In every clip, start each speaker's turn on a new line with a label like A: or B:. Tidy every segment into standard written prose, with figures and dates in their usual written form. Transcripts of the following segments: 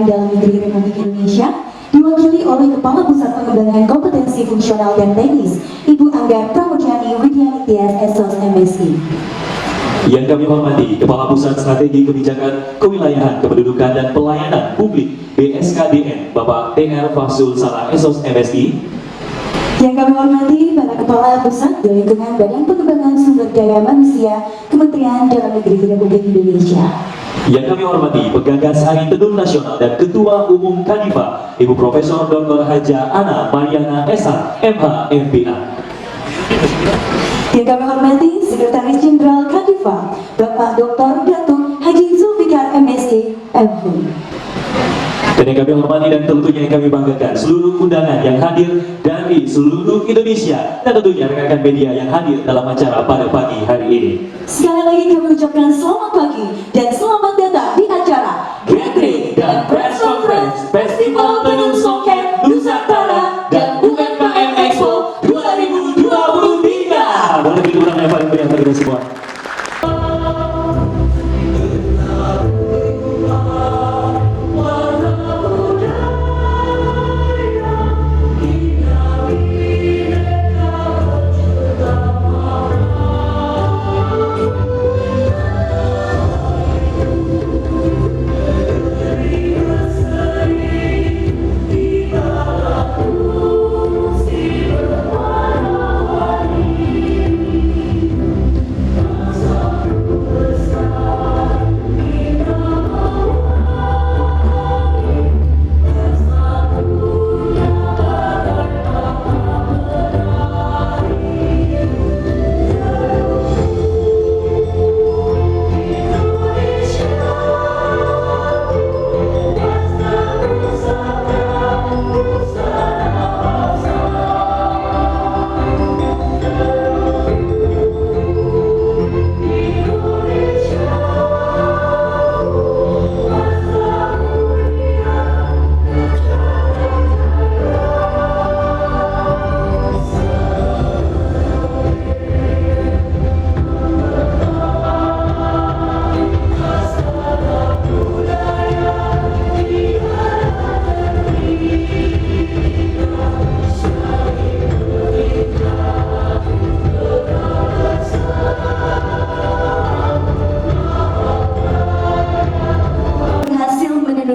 A: Dalam Negeri Republik Indonesia diwakili oleh Kepala Pusat Pengembangan Kompetensi Fungsional dan Teknis, Ibu Angga Pramudjani Widyanitya, SOS MSI.
B: Yang kami hormati Kepala Pusat Strategi Kebijakan Kewilayahan, Kependudukan dan Pelayanan Publik BSKDN, Bapak TR Fahsul Salah, SOS MSI.
A: Yang kami hormati para Kepala Pusat di lingkungan Badan Pengembangan Sumber Daya Manusia Kementerian Dalam Negeri Republik Indonesia.
B: Yang kami hormati Penggagas Hari Tenun Nasional dan Ketua Umum Kadifa, Ibu Profesor Dr. Haja Ana Mariana SH, MH, MPA.
A: Yang kami hormati Sekretaris Jenderal Kadifa, Bapak Dr. Datuk Haji Zulfikar MSc, MPh.
B: Dan yang kami hormati dan tentunya yang kami banggakan seluruh undangan yang hadir dari seluruh Indonesia dan tentunya rekan-rekan media yang hadir dalam acara pada pagi hari ini.
A: Sekali lagi kami ucapkan selamat pagi dan selamat datang di acara Great dan Press Conference Festival Tenun Songket Nusantara dan UMKM Expo 2023.
B: Boleh beri orang yang paling meriah bagi kita semua.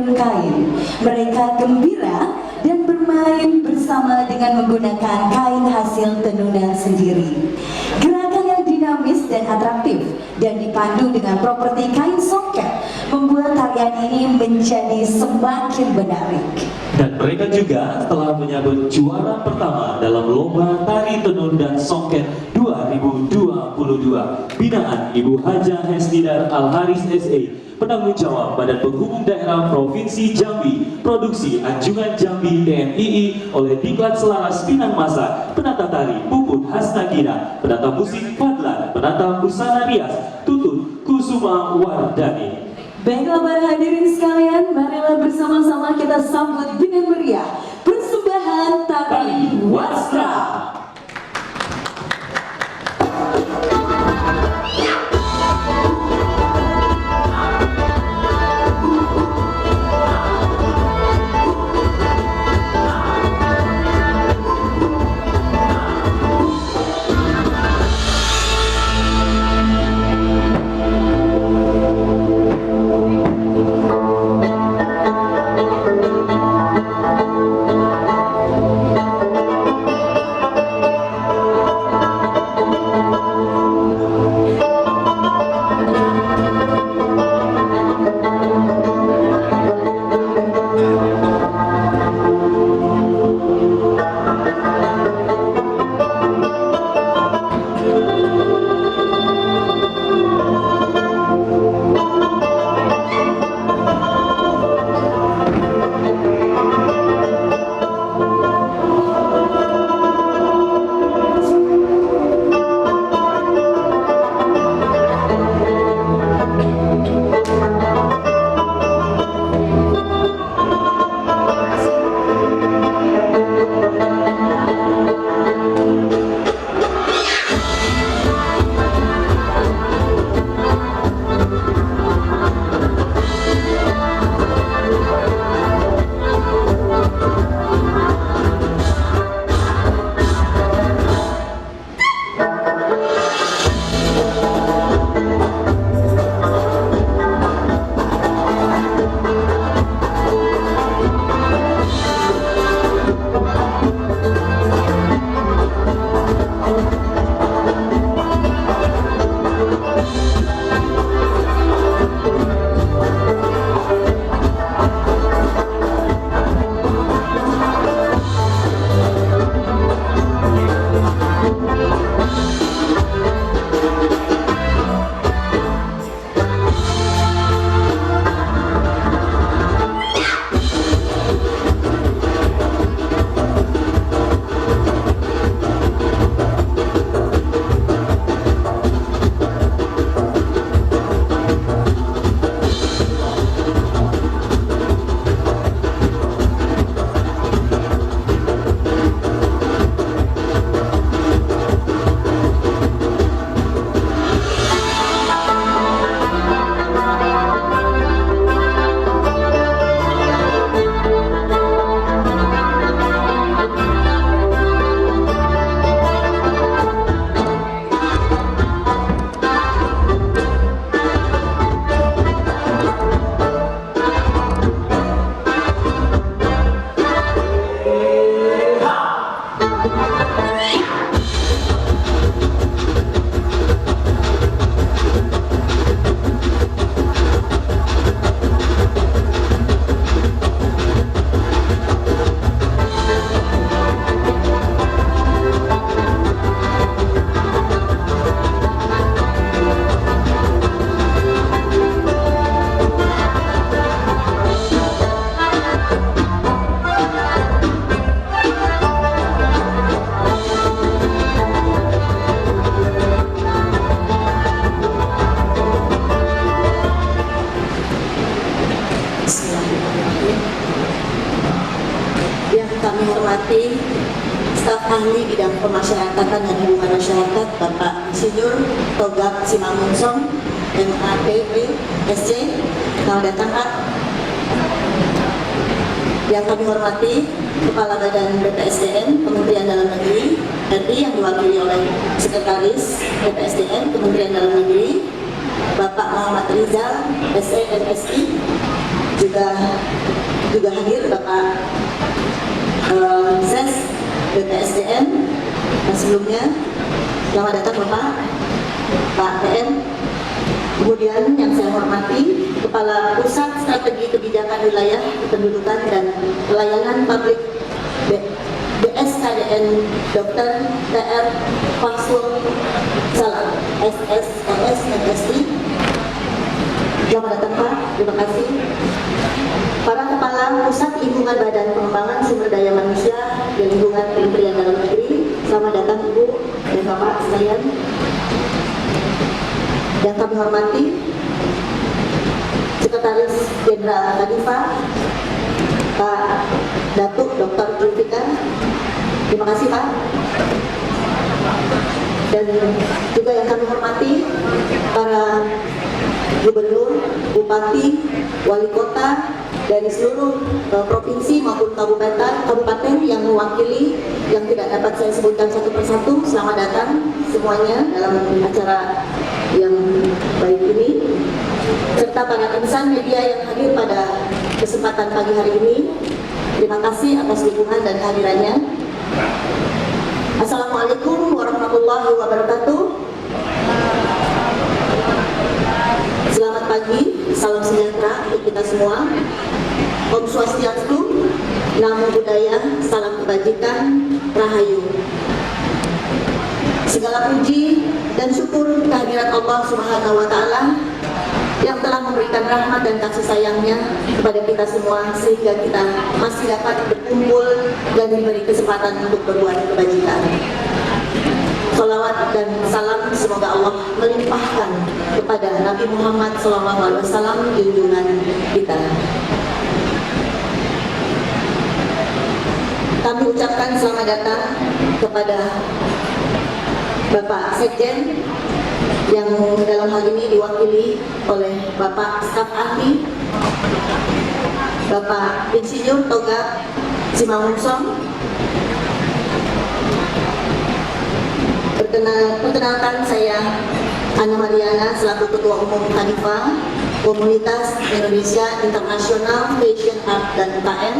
A: Kain. Mereka gembira dan bermain bersama dengan menggunakan kain hasil tenunan sendiri. Gerakan yang dinamis dan atraktif dan dipandu dengan properti kain songket membuat tarian ini menjadi semakin menarik.
B: Dan mereka juga telah menyambut juara pertama dalam Lomba Tari Tenun dan Songket 2022 binaan Ibu Haja Hesnidar Al-Haris SE, penanggung jawab Badan Penghubung Daerah Provinsi Jambi, produksi Anjungan Jambi TNII oleh Diklat Selaras Pinang Masa, penata tari Puput Hasnagina, penata musik Fadlan, penata busana rias Tutut Kusuma Wardani.
A: Baiklah para hadirin sekalian, marilah bersama-sama kita sambut dengan meriah persembahan tari Wastra.
C: hormati staf ahli bidang pemasyarakatan dan hubungan masyarakat Bapak Insinyur Togap Simangunsong MAPP SC. Selamat datang Pak. Yang kami hormati Kepala Badan BPSDM Kementerian Dalam Negeri RI yang diwakili oleh Sekretaris BPSDM Kementerian Dalam Negeri Bapak Muhammad Rizal SE MSI, juga hadir Bapak SES BPSDM. Dan sebelumnya selamat datang Bapak Pak PM. Kemudian yang saya hormati Kepala Pusat Strategi Kebijakan Wilayah Kependudukan dan Pelayanan Publik BSKDN Dr. TR Fasul Salam SSLS MSI. Selamat datang Pak, terima kasih. Para Kepala Pusat Lingkungan Badan Pengembangan Sumber Daya Manusia dan Lingkungan Kementerian Dalam Negeri, selamat datang Ibu dan Bapak sekalian. Yang kami hormati Sekretaris Jenderal Kadifah Pak Datuk Dr. Zulfikar, terima kasih Pak. Dan juga yang kami hormati para Gubernur, Bupati, Wali Kota dari seluruh provinsi maupun kabupaten yang mewakili, yang tidak dapat saya sebutkan satu persatu. Selamat datang semuanya dalam acara yang baik ini, serta para insan media yang hadir pada kesempatan pagi hari ini. Terima kasih atas dukungan dan kehadirannya. Assalamualaikum warahmatullahi wabarakatuh. Selamat pagi, salam sejahtera untuk kita semua. Om Swastiastu, Namo Buddhaya, salam kebajikan, Rahayu. Segala puji dan syukur kehadirat Allah Subhanahu wa Ta'ala yang telah memberikan rahmat dan kasih sayangnya kepada kita semua, sehingga kita masih dapat berkumpul dan diberi kesempatan untuk berbuat kebajikan. Salawat dan salam semoga Allah melimpahkan kepada Nabi Muhammad SAW, junjungan kita. Kami ucapkan selamat datang kepada Bapak Sekjen yang dalam hal ini diwakili oleh Bapak Staf Ahli Bapak Insinyur Togap Simangunsong. Perkenalkan, saya Ana Mariana selaku Ketua Umum Kadifah Komunitas Indonesia International Fashion Art dan UKM,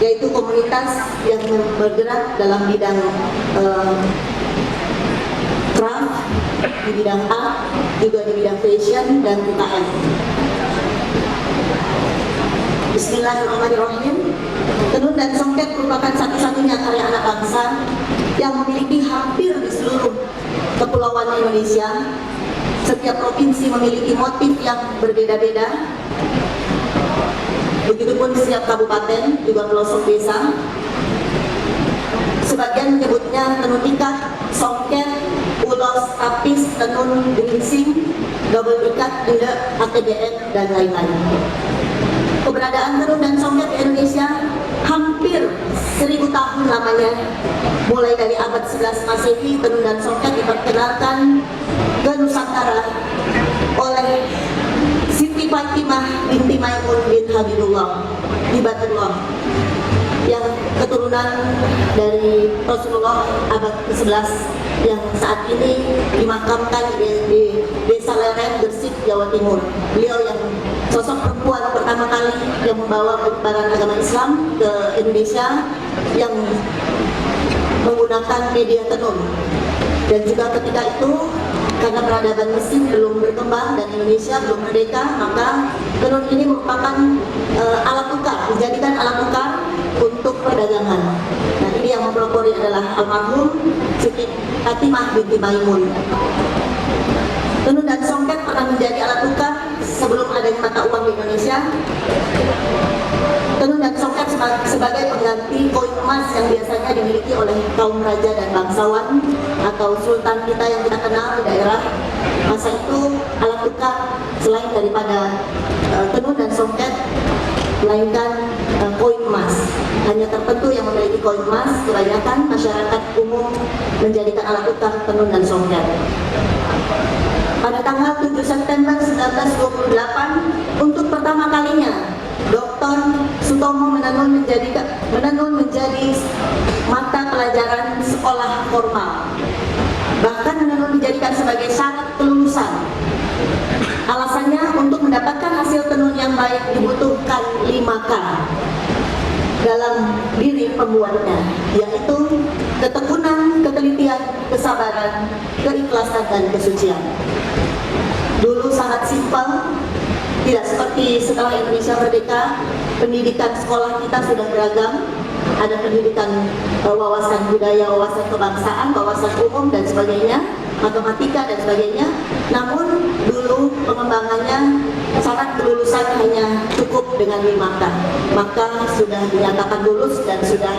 C: yaitu komunitas yang bergerak dalam bidang craft, di bidang art, juga di bidang fashion dan UKM. Bismillahirrahmanirrahim. Tenun dan songket merupakan satu-satunya karya anak bangsa yang memiliki hampir di seluruh kepulauan Indonesia. Setiap provinsi memiliki motif yang berbeda-beda. Begitupun setiap kabupaten, juga pelosok desa. Sebagian menyebutnya tenun ikat, songket, ulos, tapis, tenun geringsing, double ikat, endek, ATBN, dan lain-lain. Keberadaan tenun dan songket di Indonesia hampir 1000 tahun lamanya. Mulai dari abad 11 Masehi, tenun dan songket diperkenalkan ke Nusantara oleh Siti Fatimah binti Maimun bin Habibullah Hibatullah, yang keturunan dari Rasulullah abad ke-11, yang saat ini dimakamkan di Desa Lereng, Gresik, Jawa Timur. Beliau yang sosok perempuan pertama kali yang membawa penyebaran agama Islam ke Indonesia, yang menggunakan media tenun. Dan juga ketika itu, karena peradaban mesin belum berkembang dan Indonesia belum merdeka, maka tenun ini merupakan alat tukar, dijadikan alat tukar untuk perdagangan. Nah, ini yang mempelopori adalah almarhum Siti Fatimah binti Maimun. Tenun dan songket pernah menjadi alat tukar sebelum adanya mata uang di Indonesia. Tenun dan songket sebagai pengganti koin emas yang biasanya dimiliki oleh kaum raja dan bangsawan atau sultan kita yang kita kenal di daerah masa itu. Alat tukar selain daripada tenun dan songket, melainkan koin emas. hanya tertentu yang memiliki koin emas, kebanyakan masyarakat umum menjadikan alat tukar tenun dan songket. Pada tanggal 7 September 1928, untuk pertama kalinya, Dr. Sutomo menenun menjadi mata pelajaran sekolah formal. Bahkan menenun dijadikan sebagai syarat kelulusan. Alasannya, untuk mendapatkan hasil tenun yang baik dibutuhkan 5K dalam diri pembuatnya, yaitu ketekunan, ketelitian, kesabaran, keikhlasan, dan kesucian. Dulu sangat simpel, tidak seperti setelah Indonesia merdeka. Pendidikan sekolah kita sudah beragam, ada pendidikan wawasan budaya, wawasan kebangsaan, wawasan umum, dan sebagainya, matematika, dan sebagainya. Namun dulu pengembangannya syarat kelulusan hanya cukup dengan 5K, maka sudah dinyatakan lulus dan sudah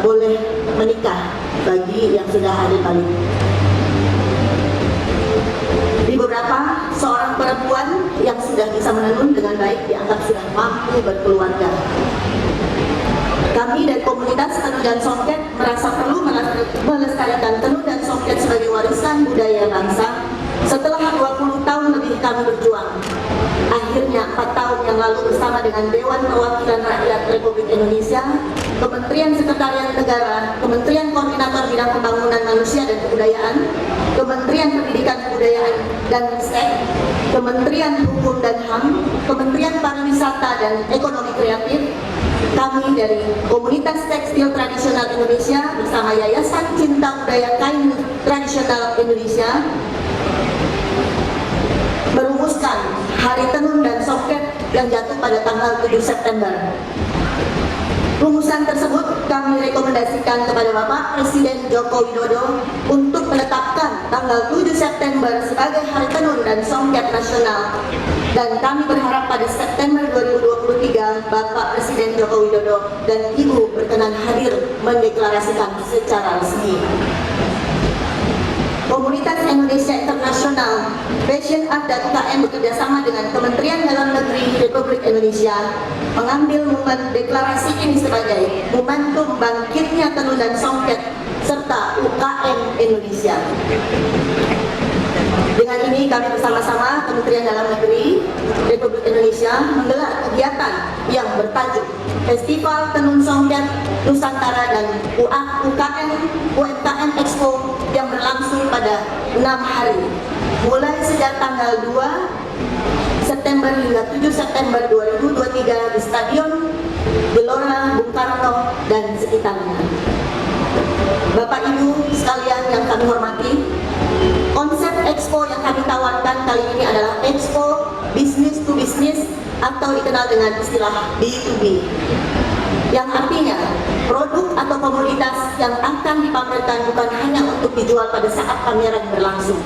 C: boleh menikah bagi yang sudah adil balik. Di beberapa, seorang perempuan yang sudah bisa menenun dengan baik dianggap sudah mampu berkeluarga. Kami dari komunitas tenun dan songket merasa perlu melestarikan tenun dan songket sebagai warisan budaya bangsa. Setelah 20 tahun lebih kami berjuang, akhirnya 4 tahun yang lalu bersama dengan Dewan Perwakilan Rakyat Republik Indonesia, Kementerian Sekretariat Negara, Kementerian Koordinator Bidang Pembangunan Manusia dan Kebudayaan, Kementerian Pendidikan Kebudayaan dan Ristek, Kementerian Hukum dan HAM, Kementerian Pariwisata dan Ekonomi Kreatif, kami dari Komunitas Tekstil Tradisional Indonesia bersama Yayasan Cinta Budaya Kain Tradisional Indonesia merumuskan Hari Tenun dan Songket yang jatuh pada tanggal 7 September. Rumusan tersebut kami rekomendasikan kepada Bapak Presiden Joko Widodo untuk menetapkan tanggal 7 September sebagai Hari Tenun dan Songket Nasional. Dan kami berharap pada September 2023 Bapak Presiden Joko Widodo dan Ibu berkenan hadir mendeklarasikan secara resmi. Komunitas Indonesia Internasional Fashion Art dan UKM bekerjasama dengan Kementerian Dalam Negeri Republik Indonesia mengambil momen deklarasi ini sebagai momentum bangkitnya tenun dan songket serta UKM Indonesia. Dengan ini kami bersama-sama Kementerian Dalam Negeri Republik Indonesia menggelar kegiatan yang bertajuk Festival Tenun Songket Nusantara dan UMKM Expo yang berlangsung pada 6 hari, mulai sejak tanggal 2 September hingga 7 September 2023 di Stadion Gelora Bung Karno dan sekitarnya. Bapak Ibu sekalian yang kami hormati, konsep Expo yang kami tawarkan kali ini adalah Expo Business to Business atau dikenal dengan istilah B2B, yang artinya produk atau komoditas yang akan dipamerkan bukan hanya untuk dijual pada saat pameran berlangsung,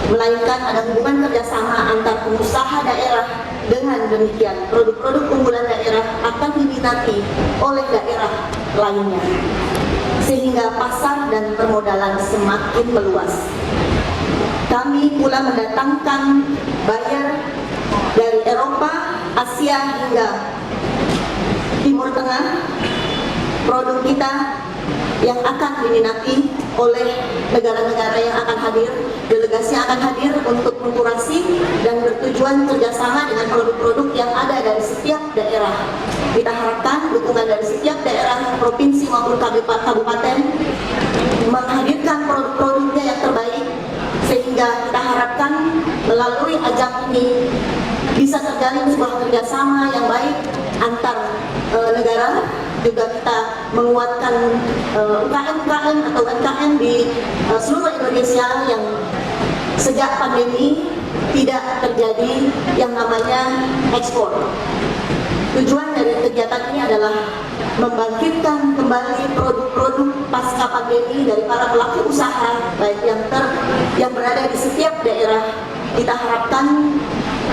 C: melainkan ada hubungan kerjasama antar pengusaha daerah. Dengan demikian, produk-produk unggulan daerah akan diminati oleh daerah lainnya, sehingga pasar dan permodalan semakin meluas. Kami pula mendatangkan buyer dari Eropa, Asia hingga Timur Tengah. Produk kita yang akan diminati oleh negara-negara yang akan hadir, delegasi yang akan hadir untuk mengkurasi dan bertujuan kerjasama dengan produk-produk yang ada dari setiap daerah. Kita harapkan dukungan dari setiap daerah, provinsi maupun kabupaten menghadirkan produk-produknya yang terbaik, sehingga kita harapkan melalui ajang ini bisa terjalin sebuah kerjasama yang baik antar negara. Juga kita menguatkan UKM-UKM atau UMKM di seluruh Indonesia yang sejak pandemi tidak terjadi yang namanya ekspor. Tujuan dari kegiatan ini adalah membangkitkan kembali produk-produk pasca pandemi dari para pelaku usaha baik yang berada di setiap daerah. Kita harapkan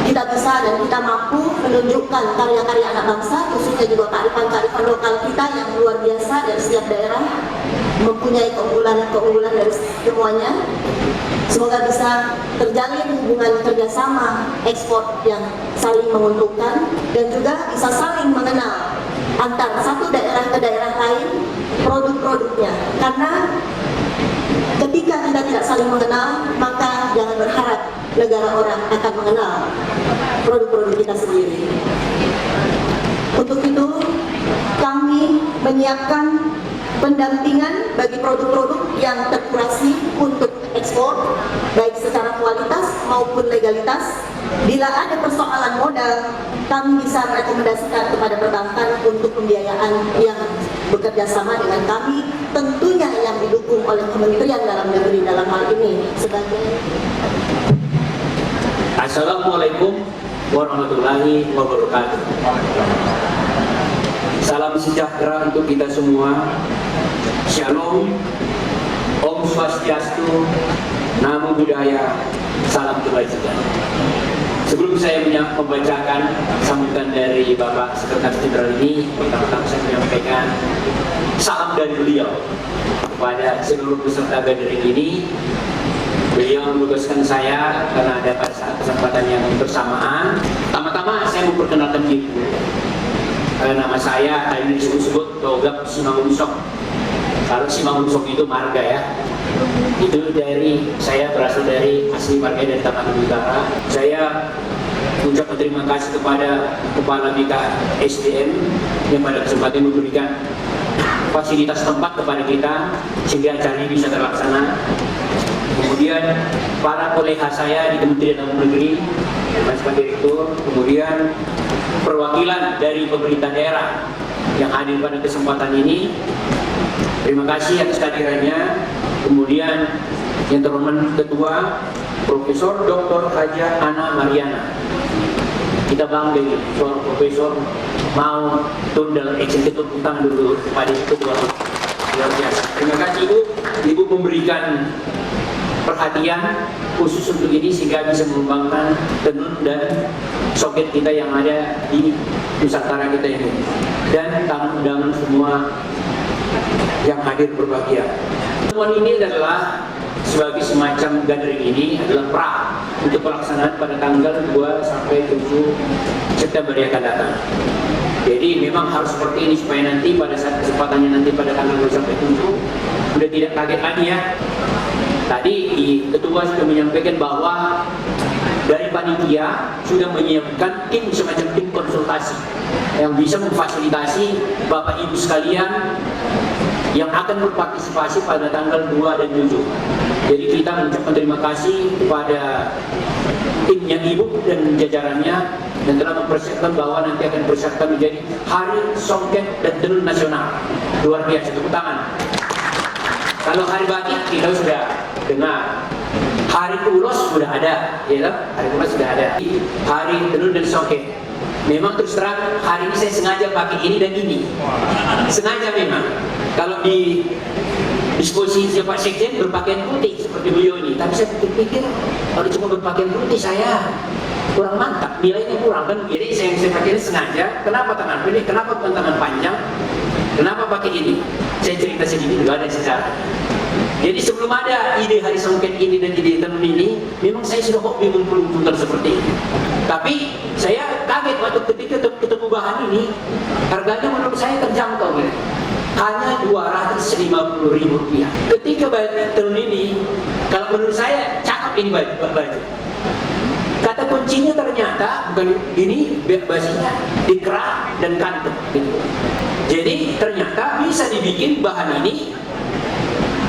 C: kita bisa dan kita mampu menunjukkan karya-karya anak bangsa, khususnya juga kearifan-kearifan lokal kita yang luar biasa dari setiap daerah, mempunyai keunggulan dari semuanya. Semoga bisa terjalin hubungan kerjasama ekspor yang saling menguntungkan dan juga bisa saling mengenal antar satu daerah ke daerah lain produk-produknya. Karena ketika kita tidak saling mengenal, maka jangan berharap negara orang akan mengenal produk-produk kita sendiri. Untuk itu, kami menyiapkan pendampingan bagi produk-produk yang terkurasi untuk ekspor, baik secara kualitas maupun legalitas. Bila ada persoalan modal, kami bisa merekomendasikan kepada perbankan untuk pembiayaan yang bekerja sama dengan kami, tentunya yang didukung oleh Kementerian Dalam Negeri dalam hal ini sebagai.
D: Assalamualaikum warahmatullahi wabarakatuh. Salam sejahtera untuk kita semua. Shalom, Om Swastiastu, Namo Buddhaya, Salam Kebajikan. Sebelum saya membacakan sambutan dari Bapak Sekretaris Jenderal ini, pertama-tama saya menyampaikan salam dari beliau kepada seluruh peserta gathering ini. Beliau menugaskan saya karena ada pada saat kesempatan yang bersamaan. Pertama-tama saya memperkenalkan diri. Nama saya tadi disebut Togap Simangunsok. Kalau Simangunsok itu marga ya. Itu dari saya berasal dari asli marga dari Tapanuli Utara. Saya ucapkan terima kasih kepada Kepala BKSDM yang pada kesempatan memberikan fasilitas tempat kepada kita sehingga acara ini bisa terlaksana. Kemudian para kolega saya di Kementerian Dalam Negeri, Mas Direktur, kemudian perwakilan dari pemerintah daerah yang hadir pada kesempatan ini. Terima kasih atas kehadirannya. Kemudian yang terhormat Ketua Profesor Dr. Haja Ana Mariana. Kita bangga seorang profesor mau turun dalam eksekutif utang dulu kepada Ketua. Luar biasa. Terima kasih Ibu. Ibu memberikan perhatian khusus untuk ini sehingga bisa mengembangkan tenun dan soket kita yang ada di Nusantara kita ini. Dan tamu undangan semua yang hadir berbahagia. Pertemuan ini adalah sebagai semacam gathering ini adalah pra untuk pelaksanaan pada tanggal 2 sampai 7 September yang akan datang. Jadi memang harus seperti ini supaya nanti pada saat kesempatannya nanti pada tanggal 2 sampai 7 sudah tidak kaget lagi ya. Tadi Ketua sudah menyampaikan bahwa dari panitia sudah menyiapkan tim semacam tim konsultasi yang bisa memfasilitasi Bapak Ibu sekalian yang akan berpartisipasi pada tanggal 2 dan 7. Jadi kita mengucapkan terima kasih kepada timnya Ibu dan jajarannya dan telah mempersiapkan bahwa nanti akan dipersiapkan menjadi Hari Songket dan Tenun Nasional. Luar biasa, tepuk tangan. Kalau hari batik kita sudah dengar, hari ulos sudah ada, ya, hari ulos sudah ada. Hari tenun dan songket. Memang terus terang hari ini saya sengaja pakai ini dan ini. Sengaja memang. Kalau di disposisi Pak Sekjen berpakaian putih seperti beliau ini, tapi saya pikir kalau cuma berpakaian putih saya kurang mantap, nilainya kurang kan. Jadi saya pakai ini sengaja. Kenapa tangan pendek? Kenapa bukan tangan panjang? Kenapa pakai ini? Saya cerita sedikit juga ada sejarah. Jadi sebelum ada ide hari songket ini dan ide tenun ini, memang saya sudah hobi mengumpul-kumpul seperti ini. Tapi saya kaget waktu ketika ketemu bahan ini, harganya menurut saya terjangkau, gitu. Hanya Rp250.000. Ketika baju tenun ini, kalau menurut saya cakep ini baju. Kata kuncinya ternyata bukan ini, basinya dikerak dan kantong. Gitu. Jadi ternyata bisa dibikin bahan ini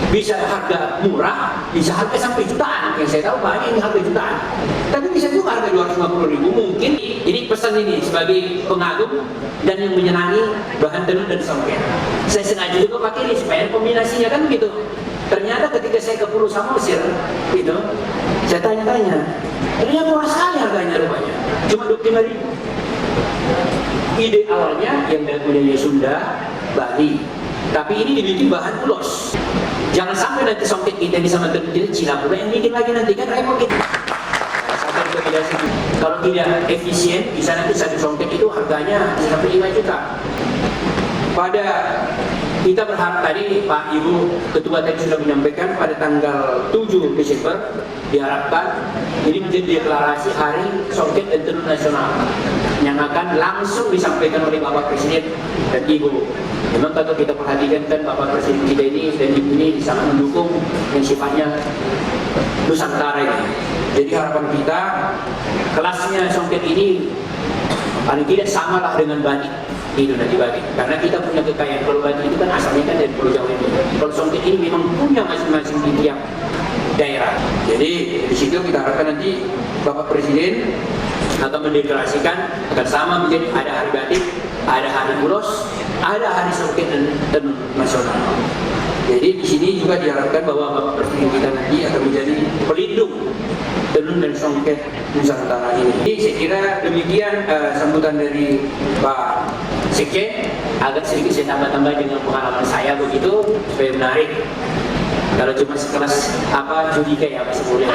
D: bisa harga murah, bisa harga sampai jutaan. Yang saya tahu bahannya ini harga jutaan. Tapi bisa juga harga Rp250.000. Mungkin ini pesan ini sebagai pengagum dan yang menyenangi bahan tenun dan songket. Saya sengaja juga pakai ini supaya kombinasinya kan begitu. Ternyata ketika saya ke Pulau Samosir, gitu, saya tanya-tanya, ternyata murah sekali harganya rupanya, cuma Rp25.000. Ide awalnya yang dari budaya Sunda, Bali, tapi ini dibikin bahan ulos. Jangan sampai nanti songket kita bisa menjadi Cina pula yang bikin lagi nanti kan repot gitu. Kalau tidak efisien, bisa nanti satu songket itu harganya bisa sampai 5 juta. Pada kita berharap tadi Pak Ibu Ketua tadi sudah menyampaikan pada tanggal 7 Desember diharapkan ini menjadi deklarasi Hari Songket dan Tenun Nasional. menyenangkan langsung disampaikan oleh Bapak Presiden dan Ibu. Memang kalau kita perhatikan kan Bapak Presiden kita ini dan Ibu ini sangat mendukung yang sifatnya Nusantara ini. Jadi harapan kita kelasnya songket ini paling tidak samalah dengan batik di Indonesia batik. Karena kita punya kekayaan, kalau batik itu kan asalnya kan dari Pulau Jawa ini. Kalau songket ini memang punya masing-masing di tiap daerah. Jadi di situ kita harapkan nanti Bapak Presiden akan mendeklarasikan akan sama menjadi ada hari batik, ada hari ulos, ada hari songket dan tenun nasional. Jadi di sini juga diharapkan bahwa Bapak Presiden kita nanti akan menjadi pelindung tenun dan songket Nusantara ini. Jadi saya kira demikian sambutan dari Pak Sekjen. Agak sedikit saya tambah-tambah dengan pengalaman saya begitu supaya menarik. Kalau cuma sekelas apa Judika ya masih boleh.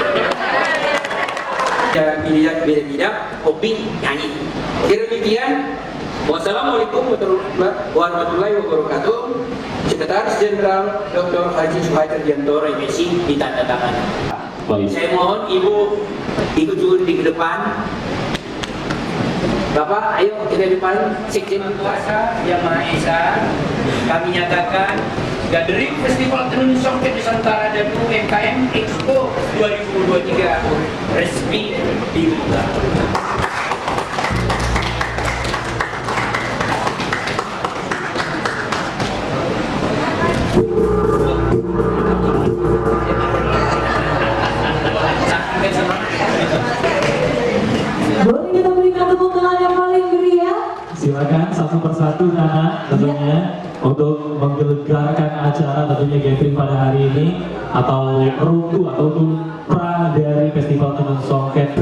D: Ya beda-beda hobi nyanyi. Kira demikian. Wassalamualaikum warahmatullahi wabarakatuh. Sekretaris Jenderal Dr. Haji Suhaidar Jantoro MSc ditandatangan. Saya mohon Ibu ikut juga di depan. Bapak, ayo kita di depan. Sekjen Kuasa Yang Maha Esa, kami nyatakan Gathering Festival Tenun Songket Nusantara dan UMKM Expo 2023 resmi dibuka.
A: Boleh kita berikan tepuk tangan yang paling meriah?
B: Silakan satu persatu Nana tentunya untuk menggelegarkan acara tentunya gathering pada hari ini atau rungtu ataupun pra dari Festival Tenun Songket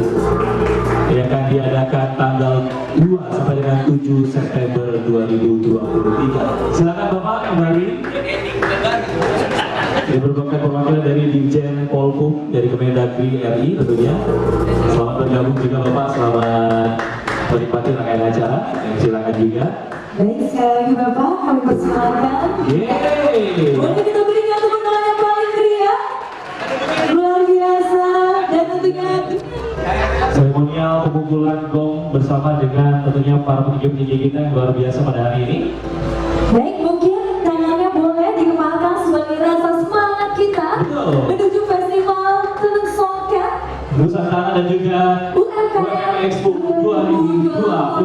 B: yang akan diadakan tanggal 2 sampai dengan 7 September 2023. Silakan Bapak kembali. Ini merupakan perwakilan dari Dirjen Polhum dari Kemendagri RI tentunya. Selamat bergabung juga Bapak, selamat menikmati rangkaian acara. Silakan juga.
A: Baik, sekali lagi Bapak, kami persilakan.
B: Yeay.
A: Boleh kita berikan tepuk tangan yang paling meriah? Luar biasa, dan tentunya
B: Seremonial pemukulan gong bersama dengan tentunya para petinggi-petinggi kita yang luar biasa pada hari ini.
A: baik, mungkin tangannya boleh dikepalkan sebagai rasa semangat kita
B: Betul.
A: menuju Festival Tenun Songket
B: Nusantara dan juga
A: UMKM
B: UMKM Expo 2020.